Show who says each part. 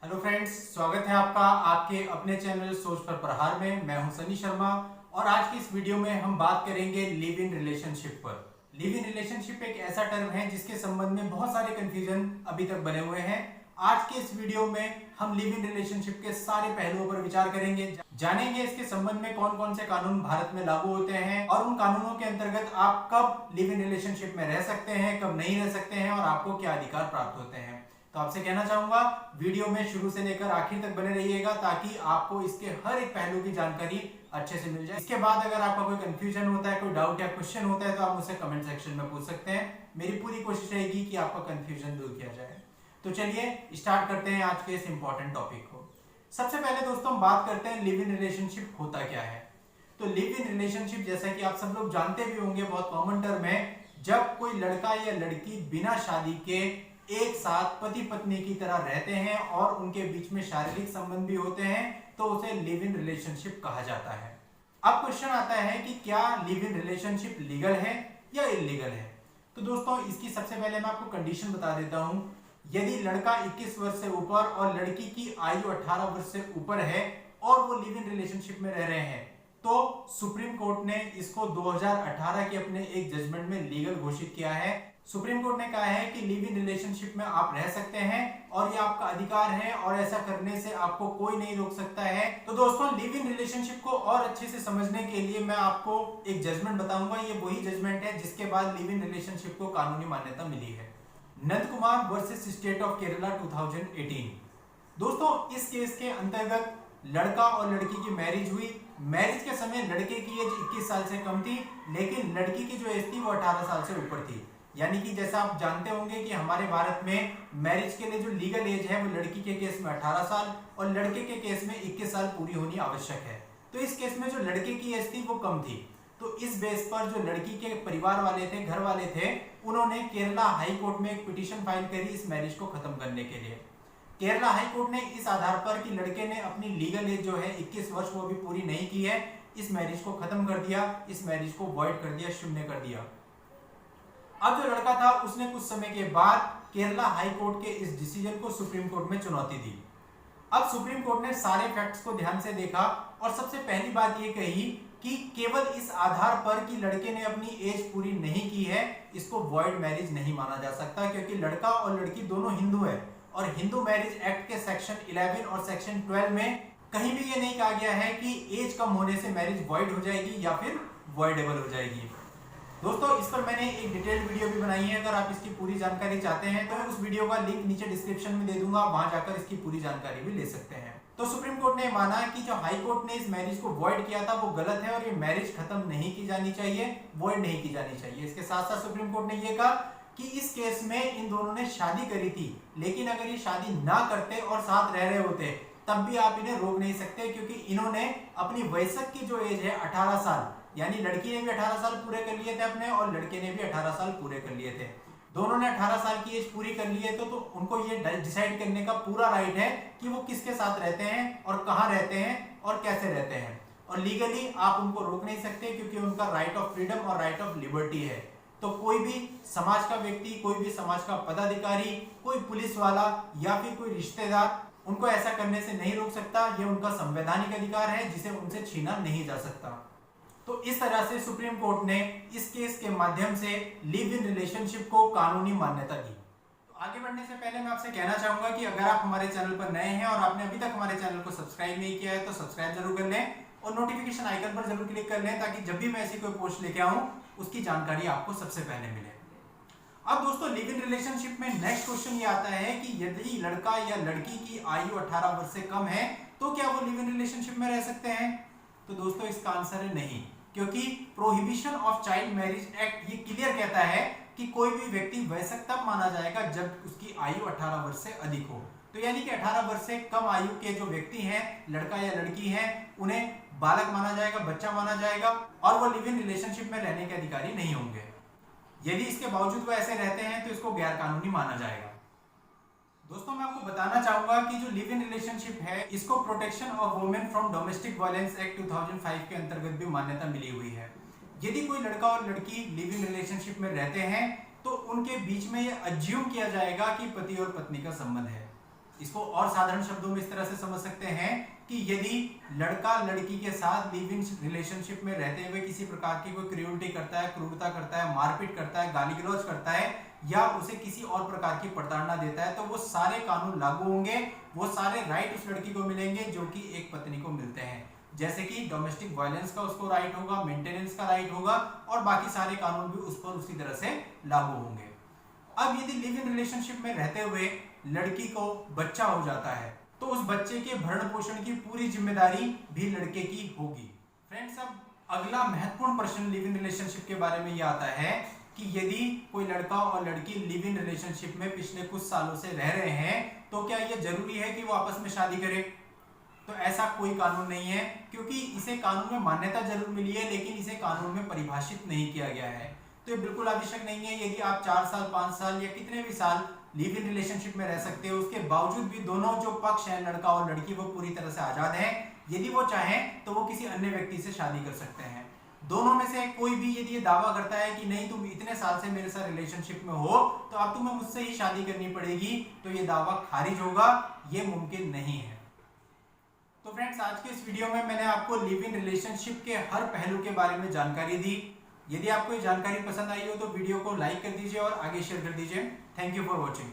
Speaker 1: Hello friends, स्वागत है आपका आपके अपने चैनल सोच पर प्रहार में। मैं हूं सनी शर्मा और आज की इस वीडियो में हम बात करेंगे लिव इन रिलेशनशिप पर। लिव इन रिलेशनशिप एक ऐसा टर्म है जिसके संबंध में बहुत सारे कंफ्यूजन अभी तक बने हुए हैं। आज के इस वीडियो में हम लिव इन रिलेशनशिप के सारे पहलुओं पर विचार करेंगे, जानेंगे इसके संबंध में कौन कौन से कानून भारत में लागू होते हैं और उन कानूनों के अंतर्गत आप कब लिव इन रिलेशनशिप में रह सकते हैं, कब नहीं रह सकते हैं और आपको क्या अधिकार प्राप्त होते हैं। तो आपसे कहना चाहूंगा वीडियो में शुरू से लेकर आखिर तक बने रहिएगा ताकि आपको इसके हर एक पहलू की जानकारी अच्छे से मिल जाए। इसके बाद अगर आपका कोई कंफ्यूजन होता है, कोई डाउट या क्वेश्चन होता है तो आप मुझसे कमेंट सेक्शन में पूछ सकते हैं। मेरी पूरी कोशिश रहेगी कि आपका कंफ्यूजन दूर किया जाए। तो चलिए स्टार्ट करते हैं आज के इस इंपॉर्टेंट टॉपिक को। सबसे पहले दोस्तों हम बात करते हैं लिव इन रिलेशनशिप होता क्या है। तो लिव इन रिलेशनशिप जैसा कि आप सब लोग जानते भी होंगे, बहुत कॉमन टर्म है। जब कोई लड़का या लड़की बिना शादी के एक साथ पति पत्नी की तरह रहते हैं और उनके बीच में शारीरिक संबंध भी होते हैं तो उसे लिव इन रिलेशनशिप कहा जाता है। अब क्वेश्चन आता है कि क्या लिव इन रिलेशनशिप लीगल है या इलीगल है। तो दोस्तों इसकी सबसे पहले मैं आपको कंडीशन बता देता हूं। यदि लड़का 21 वर्ष से ऊपर और लड़की की आयु 18 वर्ष से ऊपर है और वो लिव इन रिलेशनशिप में रह रहे हैं तो सुप्रीम कोर्ट ने इसको 2018 के अपने एक जजमेंट में लीगल घोषित किया है। सुप्रीम कोर्ट ने कहा है कि लिव इन रिलेशनशिप में आप रह सकते हैं और ये आपका अधिकार है और ऐसा करने से आपको कोई नहीं रोक सकता है। तो दोस्तों लिव इन रिलेशनशिप को और अच्छे से समझने के लिए मैं आपको एक जजमेंट बताऊंगा। ये वही जजमेंट है जिसके बाद लिव इन रिलेशनशिप को कानूनी मान्यता मिली है। Nand Kumar versus state of Kerala 2018। दोस्तों इस केस के अंतर्गत लड़का और लड़की की मैरिज हुई। मैरिज के समय लड़के की एज 21 साल से कम थी लेकिन लड़की की जो एज थी वो 18 साल से ऊपर थी। यानी कि जैसा आप जानते होंगे कि हमारे भारत में मैरिज के लिए जो लीगल एज है वो लड़की के केस में 18 साल और लड़के के केस में 21 साल पूरी होनी आवश्यक है। तो इस केस में जो लड़के की एज थी वो कम थी। तो इस बेस पर जो लड़की के परिवार वाले थे, घर वाले थे, उन्होंने केरला हाई कोर्ट में एक पिटीशन फाइल करी इस मैरिज को खत्म करने के लिए। केरला हाई कोर्ट ने इस आधार पर कि लड़के ने अपनी लीगल एज जो है 21 वर्ष वो अभी पूरी नहीं की है, इस मैरिज को खत्म कर दिया, इस मैरिज को वॉइड कर दिया, शून्य कर दिया। अब जो लड़का था उसने कुछ समय के बाद केरला हाई कोर्ट के इस डिसीजन को सुप्रीम कोर्ट में चुनौती दी। अब सुप्रीम कोर्ट ने सारे फैक्ट्स को ध्यान से देखा और सबसे पहली बात यह कही कि केवल इस आधार पर कि लड़के ने अपनी एज पूरी नहीं की है इसको वॉइड मैरिज नहीं माना जा सकता, क्योंकि लड़का और लड़की दोनों हिंदू है और हिंदू मैरिज एक्ट के सेक्शन 11 और सेक्शन 12 में कहीं भी ये नहीं कहा गया है कि एज कम होने से मैरिज वॉइड हो जाएगी या फिर वॉइडेबल हो जाएगी। दोस्तों इस पर मैंने एक डिटेल्ड वीडियो भी बनाई है। अगर आप इसकी पूरी जानकारी चाहते हैं तो मैं उस वीडियो का लिंक नीचे डिस्क्रिप्शन में दे दूंगा, वहां जाकर इसकी पूरी जानकारी भी ले सकते हैं। तो सुप्रीम कोर्ट ने माना कि जो हाई कोर्ट ने इस मैरिज को वॉइड किया था वो गलत है और ये मैरिज खत्म नहीं की जानी चाहिए, वॉइड नहीं की जानी चाहिए। इसके साथ साथ सुप्रीम कोर्ट ने यह कहा कि इस केस में इन दोनों ने शादी करी थी लेकिन अगर ये शादी ना करते और साथ रह रहे होते तब भी आप इन्हें रोक नहीं सकते, क्योंकि इन्होंने अपनी वयस्क की जो एज है 18 साल, यानी लड़की ने भी 18 साल पूरे कर लिए थे अपने और लड़के ने भी 18 साल पूरे कर लिए थे। दोनों ने 18 साल की एज पूरी कर ली है तो उनको ये डिसाइड करने का पूरा राइट है कि वो किसके साथ रहते हैं और कहां रहते हैं और कैसे रहते हैं। और लीगली आप उनको रोक नहीं सकते क्योंकि उनका राइट ऑफ फ्रीडम और राइट ऑफ लिबर्टी है। तो कोई भी समाज का व्यक्ति, कोई भी समाज का पदाधिकारी, कोई पुलिस वाला या फिर कोई रिश्तेदार उनको ऐसा करने से नहीं रोक सकता। यह उनका संवैधानिक अधिकार है जिसे उनसे छीना नहीं जा सकता। तो इस तरह से सुप्रीम कोर्ट ने इस केस के माध्यम से लिव इन रिलेशनशिप को कानूनी मान्यता दी। तो आगे बढ़ने से पहले मैं आपसे कहना चाहूंगा कि अगर आप हमारे चैनल पर नए हैं और आपने अभी तक हमारे चैनल को सब्सक्राइब नहीं किया है तो सब्सक्राइब जरूर कर लें और नोटिफिकेशन आइकन पर जरूर क्लिक कर लें ताकि जब भी मैं ऐसी कोई पोस्ट लेके आऊं उसकी जानकारी आपको सबसे पहले मिले। अब दोस्तों लिव इन रिलेशनशिप में नेक्स्ट क्वेश्चन ये आता है कि यदि लड़का या लड़की की आयु 18 वर्ष से कम है तो क्या वो लिव इन रिलेशनशिप में रह सकते हैं। तो दोस्तों इसका आंसर है नहीं, क्योंकि prohibition of child marriage act ये क्लियर कहता है कि कोई भी व्यक्ति वयस्क तब माना जाएगा जब उसकी आयु 18 वर्ष से अधिक हो। तो यानी कि 18 वर्ष से कम आयु के जो व्यक्ति हैं, लड़का या लड़की है, उन्हें बालक माना जाएगा, बच्चा माना जाएगा और वो लिव इन रिलेशनशिप में रहने के अधिकारी नहीं होंगे। यदि इसके बावजूद वो ऐसे रहते हैं तो इसको गैर कानूनी माना जाएगा। दोस्तों मैं आपको बताना चाहूंगा कि जो लिव इन रिलेशनशिप है इसको protection of women from domestic violence act 2005 के अंतर्गत भी मान्यता मिली हुई है। यदि कोई लड़का और लड़की लिव इन रिलेशनशिप में रहते हैं तो उनके बीच में ये अज्यूम किया जाएगा कि पति और पत्नी का संबंध है। इसको और साधारण शब्दों में इस तरह से समझ सकते हैं कि यदि लड़का लड़की के साथ लिव इन रिलेशनशिप में रहते हुए किसी प्रकार की कोई क्रूरता करता है, मारपीट करता है, गाली गलौज करता है या उसे किसी और प्रकार की प्रताड़ना देता है, तो वो सारे कानून लागू होंगे, वो सारे राइट उस लड़की को मिलेंगे जो कि एक पत्नी को मिलते हैं। जैसे कि डोमेस्टिक वायलेंस का उसको राइट होगा, मेंटेनेंस का राइट होगा और बाकी सारे कानून भी उस पर उसी तरह से लागू होंगे। अब यदि लिव इन रिलेशनशिप में रहते हुए लड़की को बच्चा हो जाता है तो उस बच्चे के भरण पोषण की पूरी जिम्मेदारी भी लड़के की होगी। फ्रेंड्स, अब अगला महत्वपूर्ण प्रश्न लिव इन रिलेशनशिप के बारे में यह आता है कि यदि कोई लड़का और लड़की लिव इन रिलेशनशिप में पिछले कुछ सालों से रह रहे हैं तो क्या यह जरूरी है कि वो आपस में शादी करें? तो ऐसा कोई कानून नहीं है, क्योंकि इसे कानून में मान्यता जरूर मिली है लेकिन इसे कानून में परिभाषित नहीं किया गया है। तो ये बिल्कुल आवश्यक नहीं है। यदि आप 4 साल, 5 साल या कितने भी साल लिव इन रिलेशनशिप में रह सकते हो, उसके बावजूद भी दोनों जो पक्ष हैं, लड़का और लड़की, वो पूरी तरह से आजाद हैं। यदि वो चाहें तो वो किसी अन्य व्यक्ति से शादी कर सकते हैं। दोनों में से कोई भी यदि ये दावा करता है कि नहीं, तुम इतने साल से मेरे साथ रिलेशनशिप में हो तो अब तुम्हें मुझसे ही शादी करनी पड़ेगी, तो ये दावा खारिज होगा, ये मुमकिन नहीं है। तो फ्रेंड्स, आज के इस वीडियो में मैंने आपको लिव इन रिलेशनशिप के हर पहलू के बारे में जानकारी दी। यदि आपको ये जानकारी पसंद आई हो तो वीडियो को लाइक कर दीजिए और आगे शेयर कर दीजिए। Thank you for watching.